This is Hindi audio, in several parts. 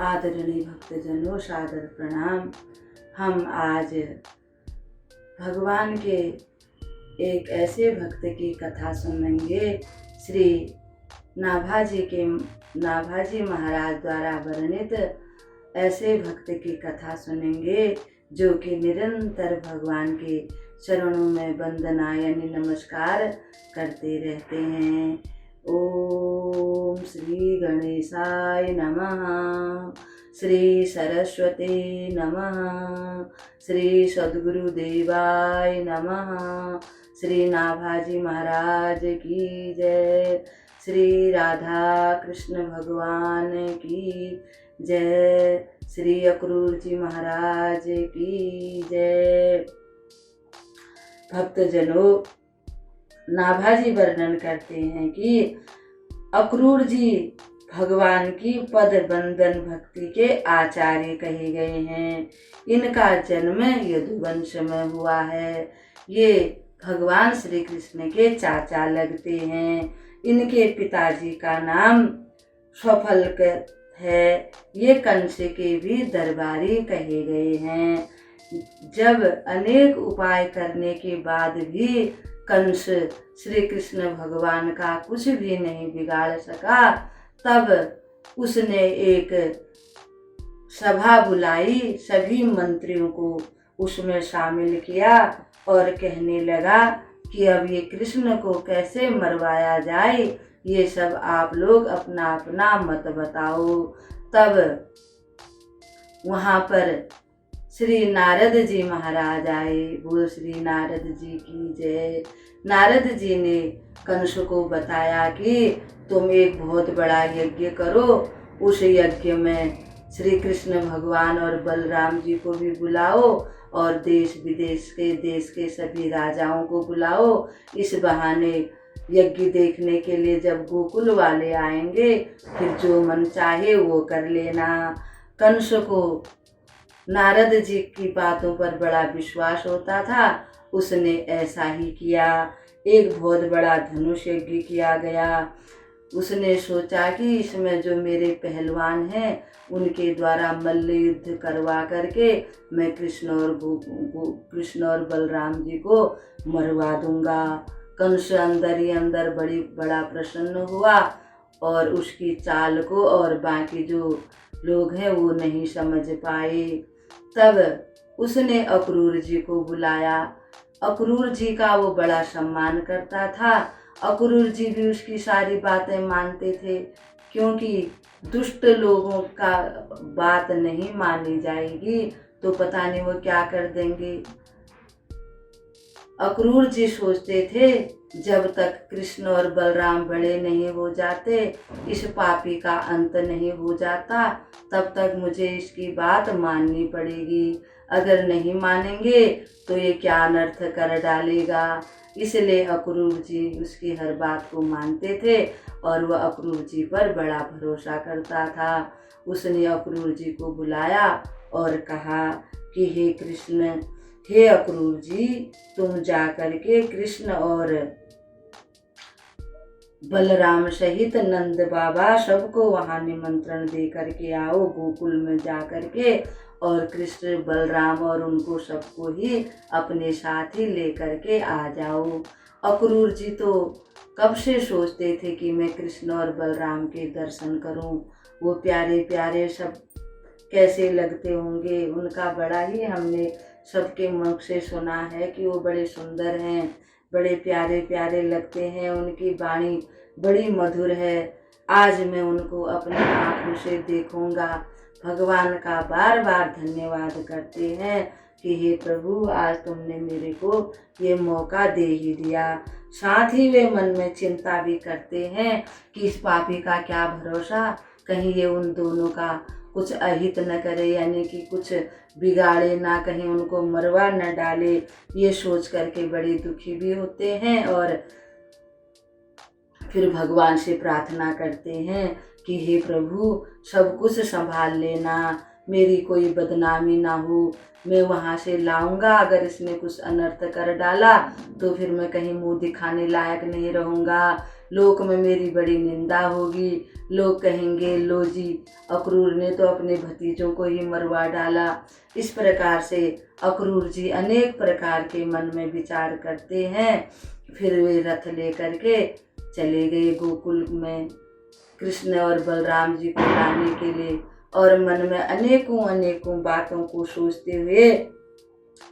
आदरणीय भक्तजनों, सादर प्रणाम। हम आज भगवान के एक ऐसे भक्त की कथा सुनेंगे। श्री नाभाजी महाराज द्वारा वर्णित ऐसे भक्त की कथा सुनेंगे जो कि निरंतर भगवान के चरणों में वंदना यानी नमस्कार करते रहते हैं। ओम श्री गणेशाय नमः, श्री सरस्वती नमः, श्री सद्गुरुदेवाय नमः, श्री नाभाजी महाराज की जय, श्री राधा कृष्ण भगवान की जय, श्री अक्रूर जी महाराज की जय। भक्तजनों, नाभाजी वर्णन करते हैं कि अक्रूर जी भगवान की पद बंदन भक्ति के आचार्य कहे गए हैं। इनका जन्म यदुवंश में हुआ है। ये भगवान श्री कृष्ण के चाचा लगते हैं। इनके पिताजी का नाम स्वफल्क है। ये कंस के भी दरबारी कहे गए हैं। जब अनेक उपाय करने के बाद भी कंस श्री कृष्ण भगवान का कुछ भी नहीं बिगाड़ सका, तब उसने एक सभा बुलाई, सभी मंत्रियों को उसमें शामिल किया और कहने लगा कि अब ये कृष्ण को कैसे मरवाया जाए, ये सब आप लोग अपना अपना मत बताओ। तब वहाँ पर श्री नारद जी महाराज आए। बोल श्री नारद जी की जय। नारद जी ने कंस को बताया कि तुम एक बहुत बड़ा यज्ञ करो, उस यज्ञ में श्री कृष्ण भगवान और बलराम जी को भी बुलाओ और देश विदेश के सभी राजाओं को बुलाओ। इस बहाने यज्ञ देखने के लिए जब गोकुल वाले आएंगे, फिर जो मन चाहे वो कर लेना। कंस को नारद जी की बातों पर बड़ा विश्वास होता था। उसने ऐसा ही किया। एक बहुत बड़ा धनुष यज्ञ किया गया। उसने सोचा कि इसमें जो मेरे पहलवान हैं उनके द्वारा मल्ल युद्ध करवा करके मैं कृष्ण और बलराम जी को मरवा दूंगा। कंस अंदर ही अंदर बड़ा प्रसन्न हुआ और उसकी चाल को और बाकी जो लोग हैं वो नहीं समझ पाए। तब उसने अक्रूर जी को बुलाया। अक्रूर जी का वो बड़ा सम्मान करता था। अक्रूर जी भी उसकी सारी बातें मानते थे, क्योंकि दुष्ट लोगों का बात नहीं मानी जाएगी तो पता नहीं वो क्या कर देंगे। अक्रूर जी सोचते थे जब तक कृष्ण और बलराम बड़े नहीं हो जाते, इस पापी का अंत नहीं हो जाता, तब तक मुझे इसकी बात माननी पड़ेगी। अगर नहीं मानेंगे तो ये क्या अनर्थ कर डालेगा। इसलिए अक्रूर जी उसकी हर बात को मानते थे और वह अक्रूर जी पर बड़ा भरोसा करता था। उसने अक्रूर जी को बुलाया और कहा कि हे कृष्ण, हे अक्रूर जी, तुम जाकर के कृष्ण और बलराम सहित नंद बाबा सबको वहाँ निमंत्रण दे करके आओ गोकुल में जा करके, और कृष्ण बलराम और उनको सबको ही अपने साथ ही ले करके आ जाओ। अक्रूर जी तो कब से सोचते थे कि मैं कृष्ण और बलराम के दर्शन करूं। वो प्यारे प्यारे सब कैसे लगते होंगे, उनका बड़ा ही हमने सबके मुख से सुना है कि वो बड़े सुंदर हैं, बड़े प्यारे प्यारे लगते हैं, उनकी वाणी बड़ी मधुर है। आज मैं उनको अपनी आंखों से देखूंगा। भगवान का बार बार धन्यवाद करते हैं कि हे प्रभु, आज तुमने मेरे को ये मौका दे ही दिया। साथ ही वे मन में चिंता भी करते हैं कि इस पापी का क्या भरोसा, कहीं ये उन दोनों का कुछ अहित न करे, यानी कि कुछ बिगाड़े ना, कहीं उनको मरवा न डाले। ये सोच करके बड़े दुखी भी होते हैं और फिर भगवान से प्रार्थना करते हैं कि हे प्रभु, सब कुछ संभाल लेना, मेरी कोई बदनामी ना हो। मैं वहाँ से लाऊंगा, अगर इसने कुछ अनर्थ कर डाला तो फिर मैं कहीं मुंह दिखाने लायक नहीं रहूँगा, लोक में मेरी बड़ी निंदा होगी। लोग कहेंगे लो जी, अक्रूर ने तो अपने भतीजों को ही मरवा डाला। इस प्रकार से अक्रूर जी अनेक प्रकार के मन में विचार करते हैं। फिर वे रथ लेकर के चले गए गोकुल में कृष्ण और बलराम जी को लाने के लिए, और मन में अनेकों अनेकों बातों को सोचते हुए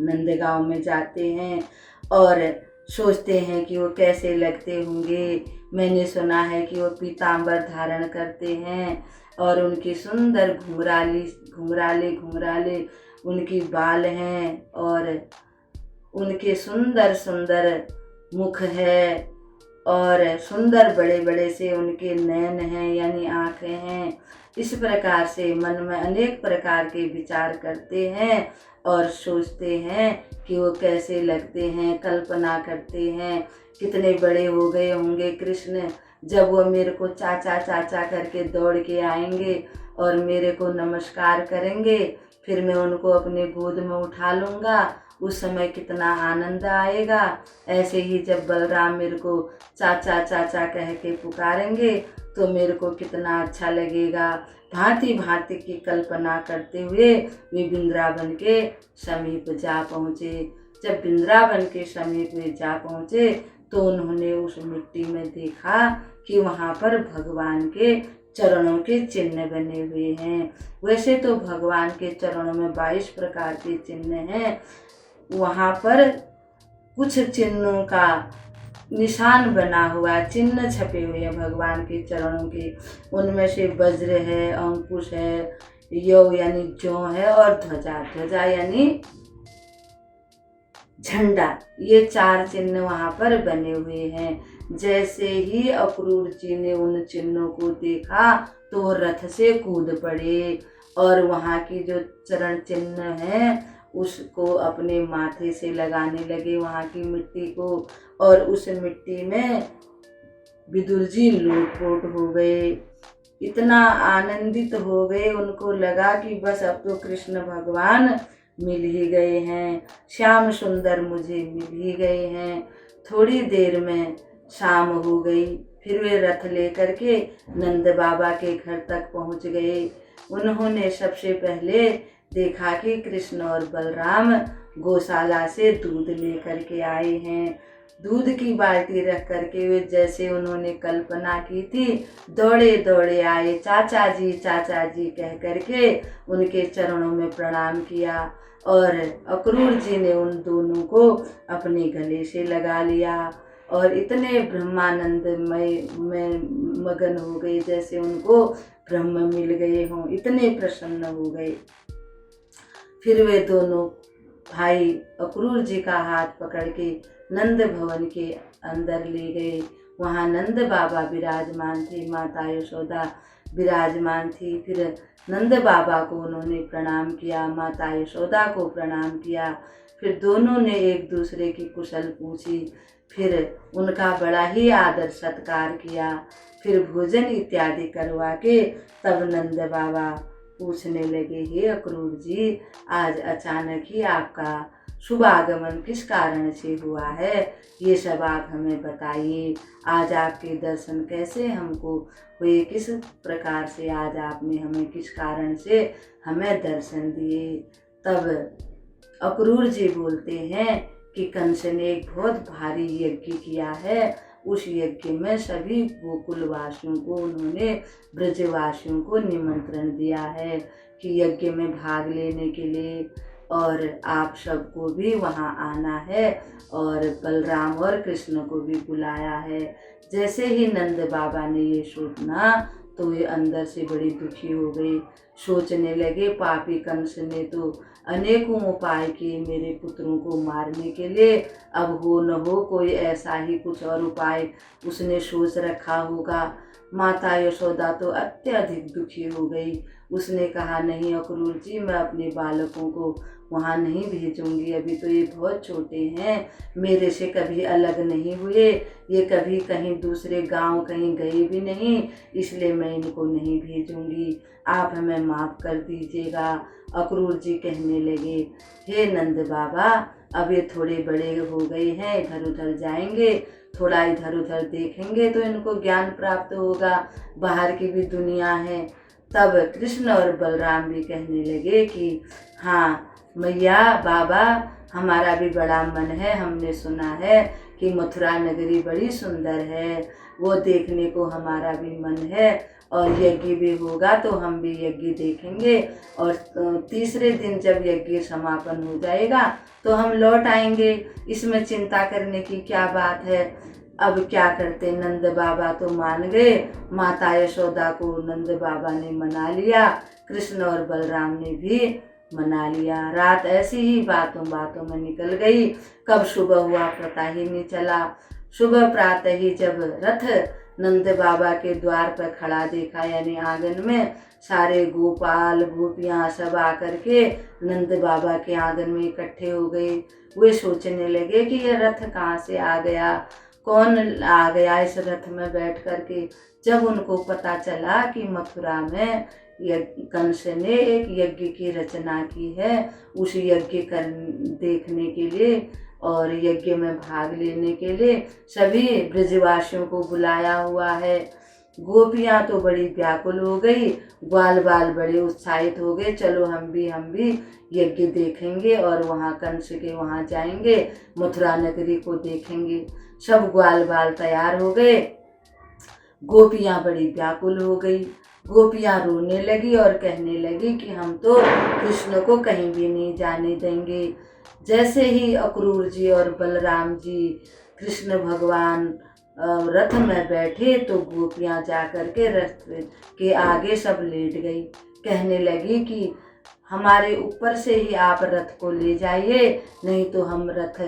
नंदगांव में जाते हैं और सोचते हैं कि वो कैसे लगते होंगे। मैंने सुना है कि वो पीतांबर धारण करते हैं और उनकी सुंदर घुंघराले घुंघराले उनकी बाल हैं और उनके सुंदर सुंदर मुख है और सुंदर बड़े बड़े से उनके नयन हैं यानी आँखें हैं। इस प्रकार से मन में अनेक प्रकार के विचार करते हैं और सोचते हैं कि वो कैसे लगते हैं, कल्पना करते हैं कितने बड़े हो गए होंगे कृष्ण, जब वो मेरे को चाचा चाचा करके दौड़ के आएंगे और मेरे को नमस्कार करेंगे, फिर मैं उनको अपने गोद में उठा लूँगा, उस समय कितना आनंद आएगा। ऐसे ही जब बलराम मेरे को चाचा चाचा कह के पुकारेंगे तो मेरे को कितना अच्छा लगेगा। भांति भांति की कल्पना करते हुए वे वृंदावन के समीप जा पहुँचे। जब वृंदावन के समीप वे जा पहुँचे तो उन्होंने उस मिट्टी में देखा कि वहाँ पर भगवान के चरणों के चिन्ह बने हुए हैं। वैसे तो भगवान के चरणों में 22 प्रकार के चिन्ह हैं, वहाँ पर कुछ चिन्हों का निशान बना हुआ, चिन्ह छपे हुए हैं भगवान के चरणों के। उनमें से वज्र है, अंकुश है, यौ यानी जौ है और ध्वजा, ध्वजा यानी झंडा, ये 4 चिन्ह वहाँ पर बने हुए हैं। जैसे ही अक्रूर जी ने उन चिन्हों को देखा तो रथ से कूद पड़े और वहाँ की जो चरण चिन्ह है उसको अपने माथे से लगाने लगे, वहाँ की मिट्टी को, और उस मिट्टी में विदुर जी लोटपोट हो गए। इतना आनंदित हो गए, उनको लगा कि बस अब तो कृष्ण भगवान मिल ही गए हैं, श्याम सुंदर मुझे मिल ही गए हैं। थोड़ी देर में शाम हो गई, फिर वे रथ लेकर के नंद बाबा के घर तक पहुंच गए। उन्होंने सबसे पहले देखा कि कृष्ण और बलराम गौशाला से दूध लेकर के आए हैं। दूध की बाल्टी रख करके वे जैसे उन्होंने कल्पना की थी दौड़े दौड़े आए, चाचा जी कह करके उनके चरणों में प्रणाम किया और अक्रूर जी ने उन दोनों को अपने गले से लगा लिया और इतने ब्रह्मानंदमय में मगन हो गए जैसे उनको ब्रह्म मिल गए हों, इतने प्रसन्न हो गए। फिर वे दोनों भाई अक्रूर जी का हाथ पकड़ के नंद भवन के अंदर ले गए। वहाँ नंद बाबा विराजमान थे, माता यशोदा विराजमान थी। फिर नंद बाबा को उन्होंने प्रणाम किया, माता यशोदा को प्रणाम किया। फिर दोनों ने एक दूसरे की कुशल पूछी, फिर उनका बड़ा ही आदर सत्कार किया। फिर भोजन इत्यादि करवा के तब नंद बाबा पूछने लगे, हे अक्रूर जी, आज अचानक ही आपका शुभ आगमन किस कारण से हुआ है, ये सब आप हमें बताइए। आज आपके दर्शन कैसे हमको हुए, किस प्रकार से आज आपने हमें किस कारण से हमें दर्शन दिए। तब अक्रूर जी बोलते हैं कि कंस ने एक बहुत भारी यज्ञ किया है, उस यज्ञ में सभी गोकुलवासियों को उन्होंने ब्रजवासियों को निमंत्रण दिया है कि यज्ञ में भाग लेने के लिए, और आप सबको भी वहाँ आना है और बलराम और कृष्ण को भी बुलाया है। जैसे ही नंद बाबा ने ये सुना तो वे अंदर से बड़ी दुखी हो गई। सोचने लगे, पापी कंस ने तो अनेकों उपाय किए मेरे पुत्रों को मारने के लिए, अब हो न हो कोई ऐसा ही कुछ और उपाय उसने सोच रखा होगा। माता यशोदा तो अत्यधिक दुखी हो गई। उसने कहा, नहीं अक्रूर जी, मैं अपने बालकों को वहाँ नहीं भेजूंगी। अभी तो ये बहुत छोटे हैं, मेरे से कभी अलग नहीं हुए, ये कभी कहीं दूसरे गांव कहीं गए भी नहीं, इसलिए मैं इनको नहीं भेजूंगी, आप हमें माफ़ कर दीजिएगा। अक्रूर जी कहने लगे, हे नंद बाबा, अब ये थोड़े बड़े हो गए हैं, इधर उधर जाएंगे, थोड़ा इधर उधर देखेंगे तो इनको ज्ञान प्राप्त होगा, बाहर की भी दुनिया है। तब कृष्ण और बलराम भी कहने लगे कि हाँ मैया बाबा, हमारा भी बड़ा मन है, हमने सुना है कि मथुरा नगरी बड़ी सुंदर है, वो देखने को हमारा भी मन है, और यज्ञ भी होगा तो हम भी यज्ञ देखेंगे, और तीसरे दिन जब यज्ञ समापन हो जाएगा तो हम लौट आएंगे, इसमें चिंता करने की क्या बात है। अब क्या करते, नंद बाबा तो मान गए, माता यशोदा को नंद बाबा ने मना लिया, कृष्ण और बलराम ने भी मना लिया। रात ऐसी ही बातों बातों में निकल गई, कब सुबह हुआ पता ही नहीं चला। सुबह प्रातः ही जब रथ नंद बाबा के द्वार पर खड़ा देखा, यानी आंगन में, सारे गोपाल गोपियाँ सब आकर के नंद बाबा के आंगन में इकट्ठे हो गए। वे सोचने लगे कि यह रथ कहाँ से आ गया, कौन आ गया इस रथ में बैठ कर के। जब उनको पता चला कि मथुरा में कंस ने एक यज्ञ की रचना की है, उस यज्ञ कर देखने के लिए और यज्ञ में भाग लेने के लिए सभी ब्रजवासियों को बुलाया हुआ है। गोपियाँ तो बड़ी व्याकुल हो गई, ग्वाल बाल बड़े उत्साहित हो गए, चलो हम भी यज्ञ देखेंगे और वहाँ कंस के वहाँ जाएंगे, मथुरा नगरी को देखेंगे। सब ग्वाल बाल तैयार हो गए, गोपियाँ बड़ी व्याकुल हो गई, गोपियाँ रोने लगी और कहने लगी कि हम तो कृष्ण को कहीं भी नहीं जाने देंगे। जैसे ही अक्रूर जी और बलराम जी कृष्ण भगवान रथ में बैठे तो गोपियाँ जाकर के रथ के आगे सब लेट गई, कहने लगी कि हमारे ऊपर से ही आप रथ को ले जाइए, नहीं तो हम रथ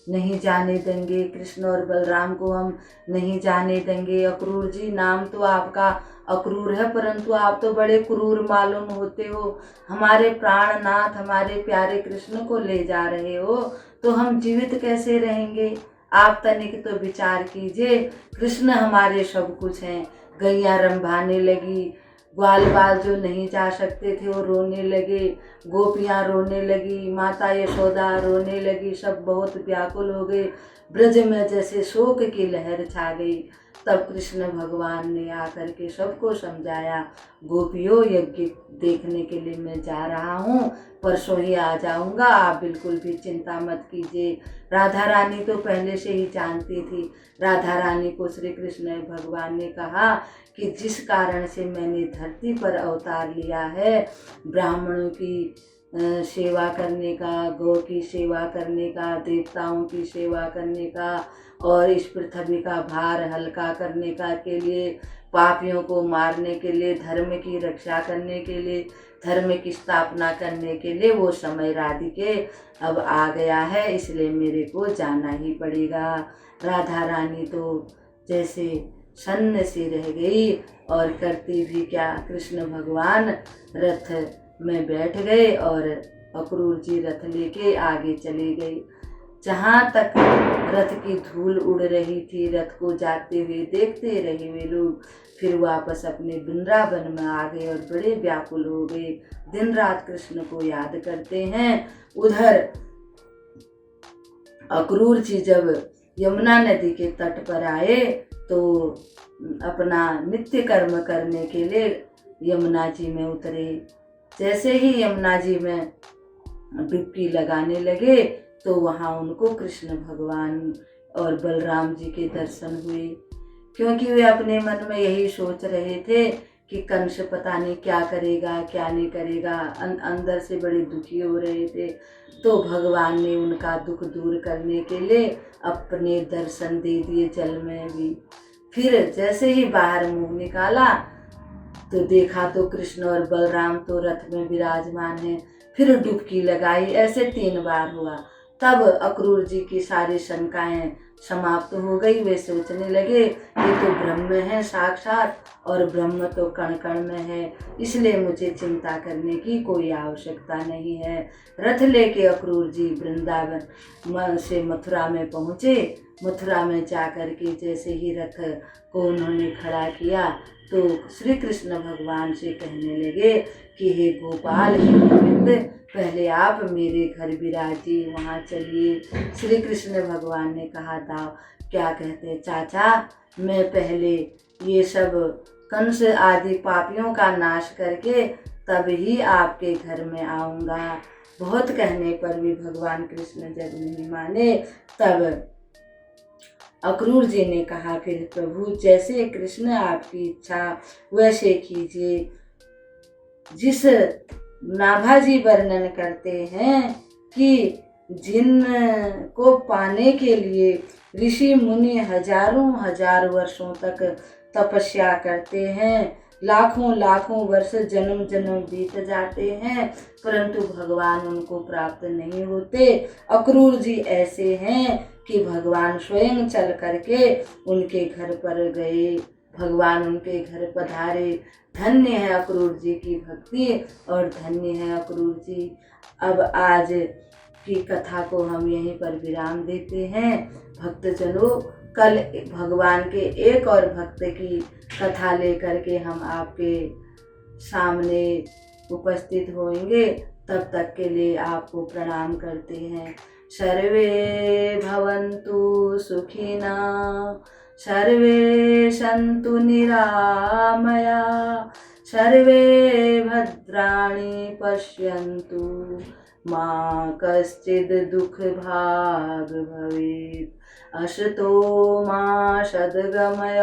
नहीं जाने देंगे, कृष्ण और बलराम को हम नहीं जाने देंगे। अक्रूर जी, नाम तो आपका अक्रूर है, परंतु आप तो बड़े क्रूर मालूम होते हो, हमारे प्राणनाथ हमारे प्यारे कृष्ण को ले जा रहे हो, तो हम जीवित कैसे रहेंगे। आप तनिक तो विचार कीजिए, कृष्ण हमारे सब कुछ हैं। गैया रंभाने लगी, ग्वाल बाल जो नहीं जा सकते थे वो रोने लगे, गोपियाँ रोने लगी, माता यशोदा रोने लगी, सब बहुत व्याकुल हो गए, ब्रज में जैसे शोक की लहर छा गई। तब कृष्ण भगवान ने आकर के सबको समझाया, गोपियों यज्ञ देखने के लिए मैं जा रहा हूँ, परसों ही आ जाऊँगा, आप बिल्कुल भी चिंता मत कीजिए। राधा रानी तो पहले से ही जानती थी। राधा रानी को श्री कृष्ण भगवान ने कहा कि जिस कारण से मैंने धरती पर अवतार लिया है, ब्राह्मणों की सेवा करने का, गौ की सेवा करने का, देवताओं की सेवा करने का और इस पृथ्वी का भार हल्का करने का के लिए, पापियों को मारने के लिए, धर्म की रक्षा करने के लिए, धर्म की स्थापना करने के लिए वो समय राधिके अब आ गया है, इसलिए मेरे को जाना ही पड़ेगा। राधा रानी तो जैसे सन्न सी रह गई और करती भी क्या, कृष्ण भगवान रथ में बैठ गए और अक्रूर जी रथ लेके आगे चले गए। जहाँ तक रथ की धूल उड़ रही थी, रथ को जाते हुए देखते रहे वे लोग, फिर वापस अपने वृंदावन में आ गए और बड़े व्याकुल हो गए, दिन रात कृष्ण को याद करते हैं। उधर अक्रूर जी जब यमुना नदी के तट पर आए तो अपना नित्य कर्म करने के लिए यमुना जी में उतरे। जैसे ही यमुना जी में डुबकी लगाने लगे तो वहाँ उनको कृष्ण भगवान और बलराम जी के दर्शन हुए, क्योंकि वे अपने मन में यही सोच रहे थे कि कंस पता नहीं क्या करेगा क्या नहीं करेगा, अंदर से बड़े दुखी हो रहे थे। तो भगवान ने उनका दुख दूर करने के लिए अपने दर्शन दे दिए जल में भी। फिर जैसे ही बाहर मुंह निकाला तो देखा तो कृष्ण और बलराम तो रथ में विराजमान हैं। फिर डुबकी लगाई, ऐसे 3 बार हुआ। तब अक्रूर जी की सारी शंकाएं समाप्त हो गई। वे सोचने लगे ये तो ब्रह्म है साक्षात, और ब्रह्म तो कण कण में है, इसलिए मुझे चिंता करने की कोई आवश्यकता नहीं है। रथ लेके अक्रूर जी वृंदावन से मथुरा में पहुँचे। मथुरा में जाकर के जैसे ही रथ को उन्होंने खड़ा किया तो श्री कृष्ण भगवान से कहने लगे कि हे गोपाल, हे गोविंद, पहले आप मेरे घर विराजिए, वहाँ चलिए। श्री कृष्ण भगवान ने कहा था, क्या कहते चाचा, मैं पहले ये सब कंस आदि पापियों का नाश करके तब ही आपके घर में आऊँगा। बहुत कहने पर भी भगवान कृष्ण जब नहीं माने, तब अक्रूर जी ने कहा, फिर प्रभु जैसे कृष्ण आपकी इच्छा वैसे कीजिए। जिस नाभाजी वर्णन करते हैं कि जिन को पाने के लिए ऋषि मुनि हजारों हजार वर्षों तक तपस्या करते हैं, लाखों लाखों वर्ष जन्म जन्म बीत जाते हैं, परंतु भगवान उनको प्राप्त नहीं होते। अक्रूर जी ऐसे हैं कि भगवान स्वयं चल करके उनके घर पर गए, भगवान उनके घर पधारे। धन्य है अक्रूर जी की भक्ति और धन्य है अक्रूर जी। अब आज की कथा को हम यहीं पर विराम देते हैं। भक्तजनों, कल भगवान के एक और भक्त की कथा लेकर के हम आपके सामने उपस्थित होंगे। तब तक के लिए आपको प्रणाम करते हैं। सर्वे भवन्तु सुखिना, सर्वे सन्तु निरामया, सर्वे भद्राणि पश्यन्तु, मा कश्चित् दुःखभाग् भवेत्। असतो मा सद्गमय,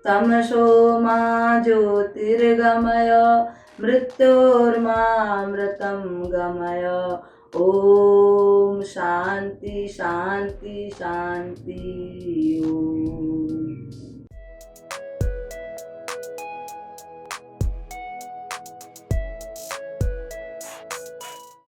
तमसो मा ज्योतिर्गमय, मृत्योर्मामृतं गमय। ओम शांति शांति शांति। ओम।